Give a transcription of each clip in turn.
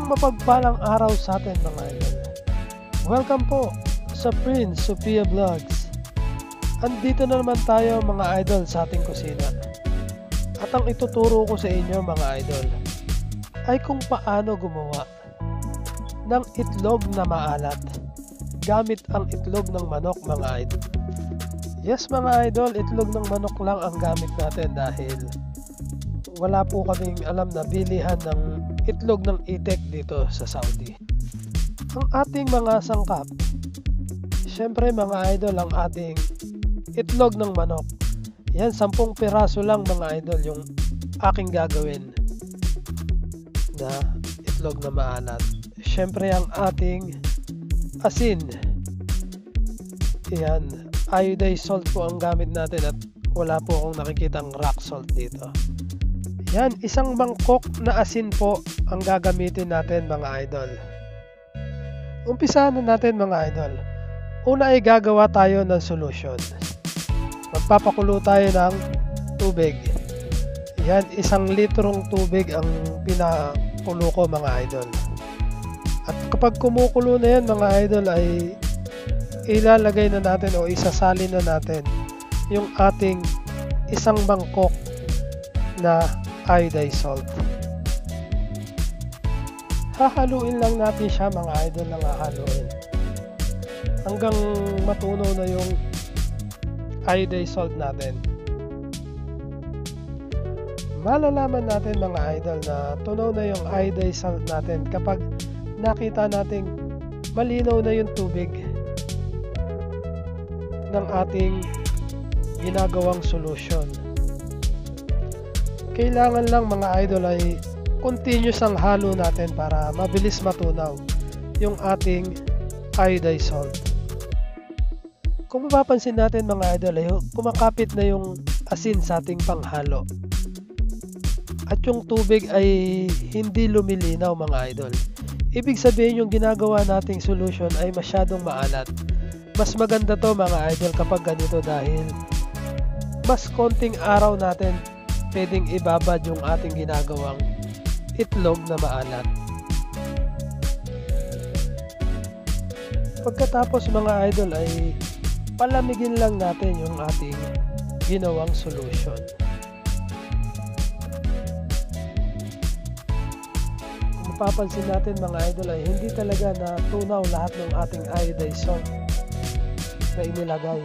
Isang mapagpalang araw sa atin mga idol. Welcome po sa Prince Sophia Vlogs. Andito na naman tayo mga idol sa ating kusina. At ang ituturo ko sa inyo mga idol ay kung paano gumawa ng itlog na maalat gamit ang itlog ng manok mga idol. Yes mga idol, itlog ng manok lang ang gamit natin dahil wala po kaming alam na bilihan ng itlog ng itik dito sa Saudi. Ang ating mga sangkap, syempre mga idol, ang ating itlog ng manok. Yan, 10 piraso lang mga idol yung aking gagawin na itlog na maalat. Syempre ang ating asin. Yan, iodized salt po ang gamit natin at wala po akong nakikitang rock salt dito. Yan, isang mangkok na asin po ang gagamitin natin mga idol. Umpisahan na natin mga idol. Una ay gagawa tayo ng solution. Magpapakulo tayo ng tubig. Yan, 1 litrong tubig ang pinakulo ko mga idol. At kapag kumukulo na yan mga idol ay ilalagay na natin o isasalin na natin yung ating 1 mangkok na iodized salt. Hahaluin lang natin siya mga idol, na hahaluin hanggang matunaw na yung iodized salt natin. Malalaman natin mga idol na tunaw na yung iodized salt natin kapag nakita nating malinaw na yung tubig ng ating ginagawang solution. Kailangan lang mga idol ay continuous ang halo natin para mabilis matunaw yung ating iodized salt. Kung mapapansin natin mga idol ay kumakapit na yung asin sa ating panghalo. At yung tubig ay hindi lumilinaw mga idol. Ibig sabihin yung ginagawa nating solution ay masyadong maalat. Mas maganda to mga idol kapag ganito dahil mas konting araw natin pwedeng ibabad yung ating ginagawang itlog na maalat. Pagkatapos mga idol ay palamigin lang natin yung ating ginawang solution. Kung mapapansin natin mga idol ay hindi talaga natunaw lahat ng ating iodized salt na inilagay.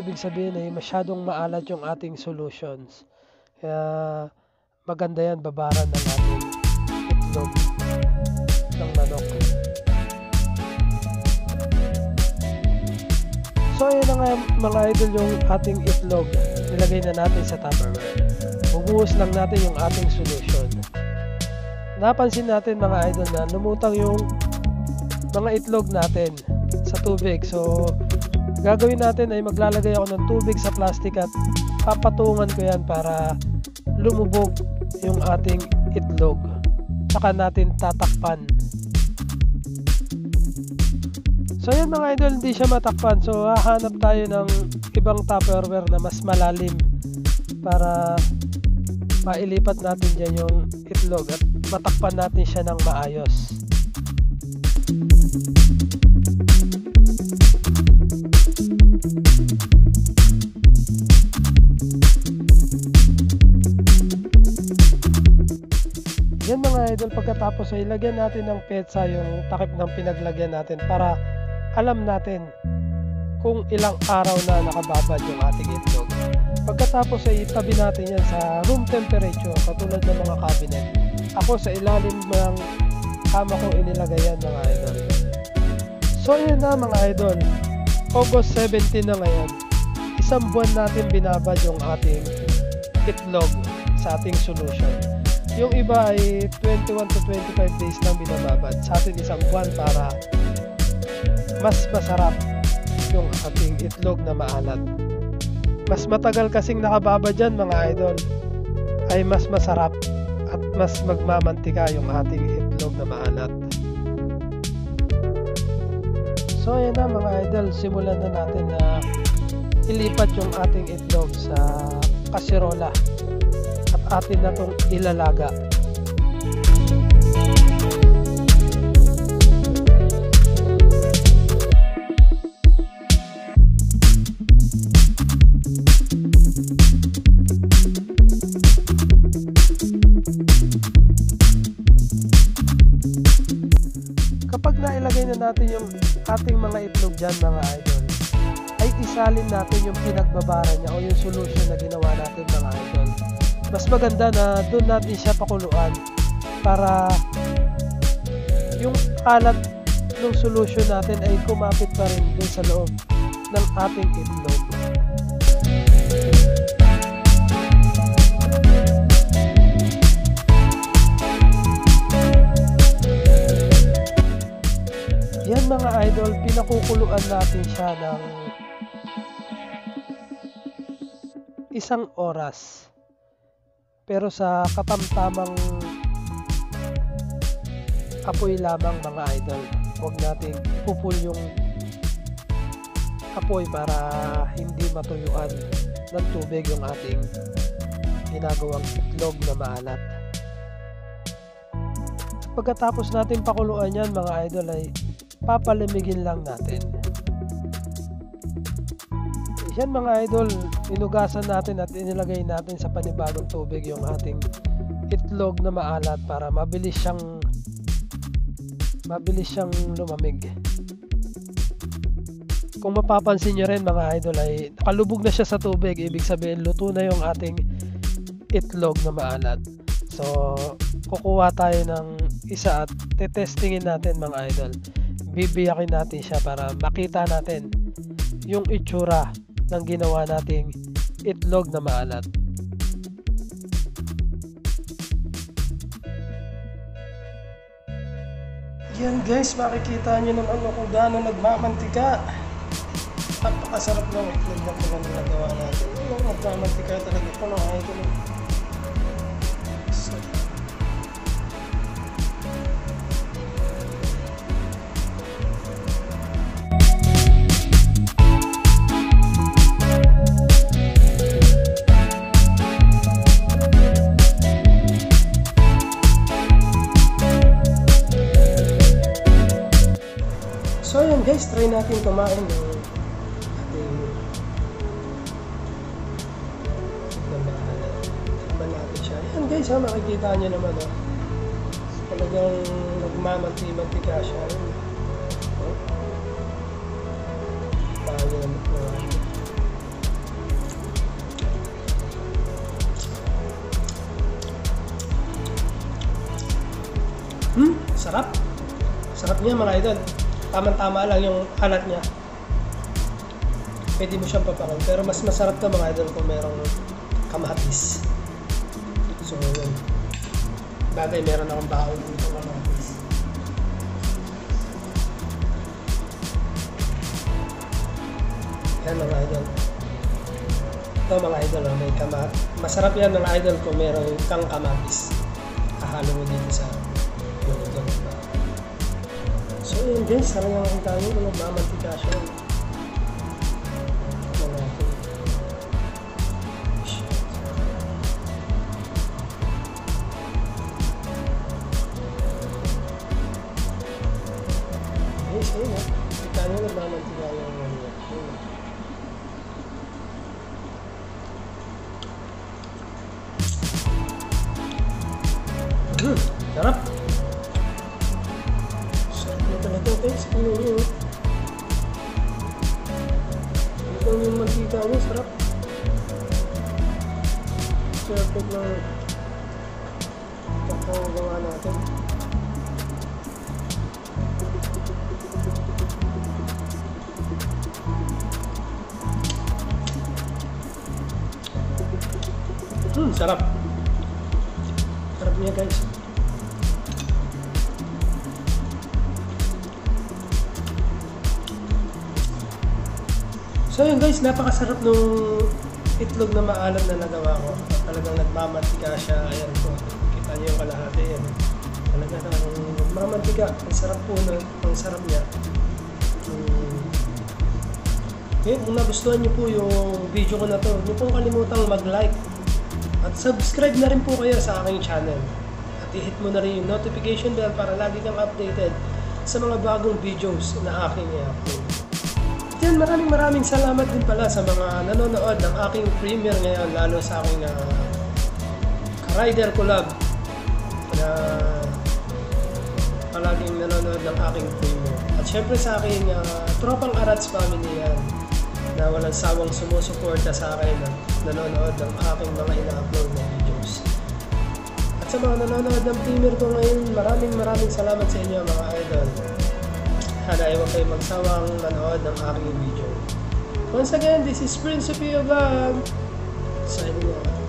Ibig sabihin ay masyadong maalat yung ating solutions. Kaya maganda yan babaran ng ating itlog ng manok. So ayan na nga mga idol yung ating itlog. Nilagay na natin sa Tupperware. Bubuhos lang natin yung ating solution. Napansin natin mga idol na lumutang yung mga itlog natin sa tubig. So gagawin natin ay maglalagay ako ng tubig sa plastic at papatungan ko yan para lumubog yung ating itlog. Saka natin tatakpan. So yan mga idol, hindi siya matakpan. So hahanap tayo ng ibang Tupperware na mas malalim para mailipat natin dyan yung itlog at matakpan natin siya ng maayos. Yan mga idol, pagkatapos ay lagyan natin ng petsa yung takip ng pinaglagyan natin para alam natin kung ilang araw na nakababad yung ating itlog. Pagkatapos ay itabi natin yan sa room temperature katulad ng mga cabinet. Ako sa ilalim ng kama ko inilagay yan mga idol. So yun na mga idol, August 17 na ngayon. 1 buwan natin binabad yung ating itlog sa ating solution. Yung iba ay 21 to 25 days lang binababad. Sa atin 1 buwan para mas masarap yung ating itlog na maalat. Mas matagal kasing nakababad dyan mga idol ay mas masarap at mas magmamantika yung ating itlog na maalat. So ayan na mga idol, simulan na natin na ilipat yung ating itlog sa kasirola at atin na itong ilalaga. natin yung ating mga itlog dyan mga idol, ay isalin natin yung pinagbabara niya o yung solution na ginawa natin mga idol. Mas maganda na doon natin siya pakuluan para yung alat ng solution natin ay kumapit pa rin doon sa loob ng ating itlog. Yan mga idol, pinakukuluan natin siya ng 1 oras. Pero sa katamtamang apoy lamang mga idol. Huwag nating ipupul yung apoy para hindi matuyuan ng tubig yung ating ginagawang itlog na maalat. Pagkatapos natin pakuluan yan mga idol ay papalamigin lang natin. Yan mga idol, inugasan natin at inilagay natin sa panibagong tubig yung ating itlog na maalat para mabilis siyang lumamig. Kung mapapansin nyo rin mga idol ay nakalubog na siya sa tubig, ibig sabihin luto na yung ating itlog na maalat. So kukuha tayo ng isa at tetestingin natin mga idol. Bibiyakin natin siya para makita natin yung itsura ng ginawa nating itlog na maalat. Yan guys, makikita nyo ng kung gaano nagmamantika. Napakasarap ng itlog na kung ano nagawa natin. Nagmamantika talaga ito mga idol. So ayan guys, try natin kumain ng ating tikman natin siya. Ayan guys, makikita nyo naman talagang nagmamantika siya. Sarap! Sarap niya mga idol. Tama-tama lang yung alat niya. Pwede mo siyang papakan. Pero mas masarap to mga idol kung merong kamatis. So yun. Bagay meron akong baon dito kamatis. Yan mga idol. Ito mga idol, may kamatis. Masarap yan mga idol kung meron kang kamatis. Kahalo mo dito sa luto. So yun guys, talagang ang tayo kung nagmamantika siya. Guys, ayun kita nyo nagmamantika yung sarap! Talaga guys, ito yung mantika niya, sarap. Perfect lang kakagawa natin. Sarap. Sarap niya guys. So yun guys, napakasarap nung itlog na maalat na nagawa ko. Talagang nagmamantika siya. Ayan po, kita niyo yung kalahati. Ayan. Talagang nagmamantika. Ang sarap po na, ang sarap niya. Okay, kung nagustuhan niyo po yung video ko na to, huwag pong kalimutang mag-like. At subscribe na rin po kayo sa aking channel. At i-hit mo na rin yung notification bell para lagi kang updated sa mga bagong videos na aking i-upload. Yan, maraming salamat din pala sa mga nanonood ng aking premiere ngayon, lalo sa aking ka-rider collab na palaging nanonood ng aking premiere. At syempre sa aking tropang Arats family yan, na walang sawang sumusuporta sa akin at nanonood ng aking mga ina-upload na videos. At sa mga nanonood ng premiere ko ngayon, maraming salamat sa inyo mga idol. Sana ay huwag kayong magsawang manood ng aking video. Once again, this is Prince Sophia Vlog. Signing off.